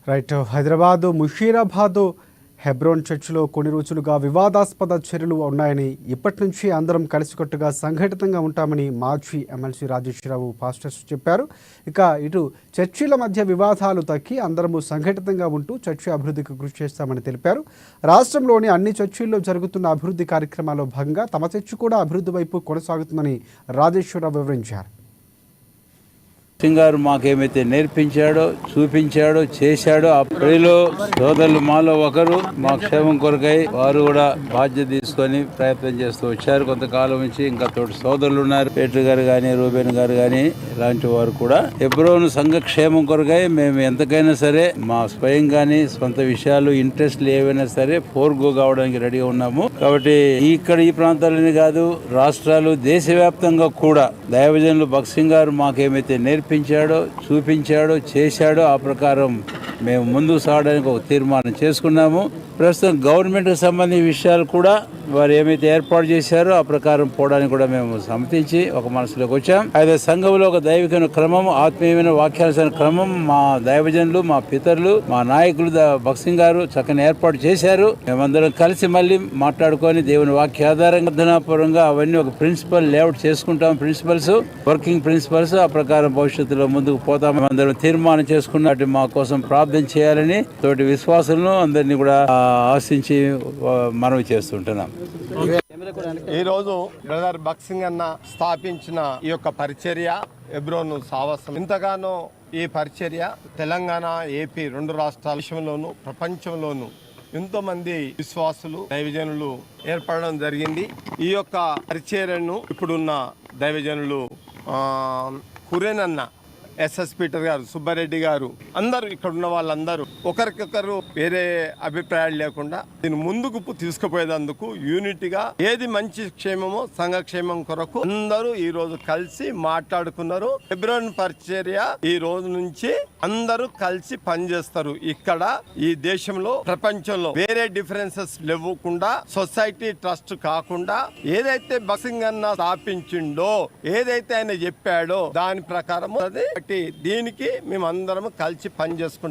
Right. Hyderabad Musheerabad Hebron చర్చిలో కొన్ని రోజులుగా వివాదాస్పద చర్యలు ఉన్నాయని, ఇప్పటి నుంచి అందరం కలిసికట్టుగా సంఘటితంగా ఉంటామని మాజీ ఎమ్మెల్సీ రాజేశ్వరరావు పాస్టర్స్ చెప్పారు. ఇక ఇటు చర్చిల మధ్య వివాదాలు తగ్గి అందరము సంఘటితంగా ఉంటూ చర్చి అభివృద్ధికి కృషి చేస్తామని తెలిపారు. రాష్ట్రంలోని అన్ని చర్చిల్లో జరుగుతున్న అభివృద్ధి కార్యక్రమాల్లో భాగంగా తమ చర్చి కూడా అభివృద్ధి వైపు కొనసాగుతుందని రాజేశ్వరరావు వివరించారు. గారు మాకేమైతే నేర్పించాడో, చూపించాడో, చేశాడో ఆ ప్రజలు సోదరులు మాలో ఒకరు మా క్షేమం కొరకై వారు కూడా బాధ్యత తీసుకొని ప్రయత్నం చేస్తూ వచ్చారు. కొంతకాలం నుంచి ఇంకా తోటి సోదరులు ఉన్నారు, పేటర్ గారు కానీ, రూబేన్ గారు కానీ, ఇలాంటి వారు కూడా ఎబ్రోను సంఘ క్షేమం కొరకై మేము ఎంతకైనా సరే మా స్వయం కానీ సొంత విషయాలు ఇంట్రెస్ట్లు ఏవైనా సరే ఫోర్గో కావడానికి రెడీగా ఉన్నాము. కాబట్టి ఇక్కడ ఈ ప్రాంతాలని కాదు, రాష్ట్రాలు దేశవ్యాప్తంగా కూడా దైవజనులు భగత్ సింగ్ గారు మాకేమైతే నేర్పించాడో, చూపించాడో, చేశాడో ఆ ప్రకారం మేము ముందుకు సాగడానికి ఒక తీర్మానం చేసుకున్నాము. ప్రస్తుతం గవర్నమెంట్కి సంబంధించిన విషయాలు కూడా వారు ఏమైతే ఏర్పాటు చేశారో ఆ ప్రకారం పోవడానికి కూడా మేము సమ్మతించి ఒక మనసులోకి వచ్చాం. అయితే సంఘంలో ఒక దైవికమైన క్రమం, ఆత్మీయమైన వాక్యాల్సిన క్రమం మా దైవజనులు, మా పితరులు, మా నాయకులు భగత్ సింగ్ గారు చక్కని ఏర్పాటు చేశారు. మేమందరం కలిసి మళ్ళీ మాట్లాడుకొని దేవుని వాక్య ఆధారంగా అర్థనాపూర్వంగా అవన్నీ ఒక ప్రిన్సిపల్ లేఅవుట్ చేసుకుంటాం. ప్రిన్సిపల్స్, వర్కింగ్ ప్రిన్సిపల్స్, ఆ ప్రకారం భవిష్యత్తులో ముందుకు పోతాం. మేమందరం తీర్మానం చేసుకున్నట్టు మా కోసం ప్రార్థన చేయాలని తోటి విశ్వాసులను అందరినీ కూడా ఆశించి మనవి చేస్తుంటున్నాం. ఈరోజు బ్రదర్ భగత్ సింగ్ అన్న స్థాపించిన ఈ యొక్క పరిచర్య ఎబ్రోను సావాసం. ఇంతగానో ఈ పరిచర్య తెలంగాణ, ఏపీ రెండు రాష్ట్రాల విషయంలోనూ ప్రపంచంలోనూ ఎంతో మంది విశ్వాసులు, దైవజనులు ఏర్పడడం జరిగింది. ఈ యొక్క పరిచర్యను ఇప్పుడున్న దైవజనులు కురేనన్న, ఎస్ఎస్ పీటర్ గారు, సుబ్బారెడ్డి గారు, అందరూ ఇక్కడ ఉన్న వాళ్ళందరూ ఒకరికొకరు వేరే అభిప్రాయాలు లేకుండా దీన్ని ముందుకు తీసుకుపోయేందుకు యూనిటీగా ఏది మంచి క్షేమమో సంఘ క్షేమం కొరకు అందరూ ఈ రోజు కలిసి మాట్లాడుకున్నారు. హెబ్రోన్ పరిచర్య ఈ రోజు నుంచి అందరూ కలిసి పనిచేస్తారు. ఇక్కడ ఈ దేశంలో, ప్రపంచంలో వేరే డిఫరెన్సెస్ లేకుండా, సొసైటీ ట్రస్ట్ కాకుండా ఏదైతే భగత్ సింగ్ అన్న స్థాపించిండో, ఏదైతే ఆయన చెప్పాడో దాని ప్రకారం దీనికి మేము అందరం కలిసి పనిచేసుకుంటాం.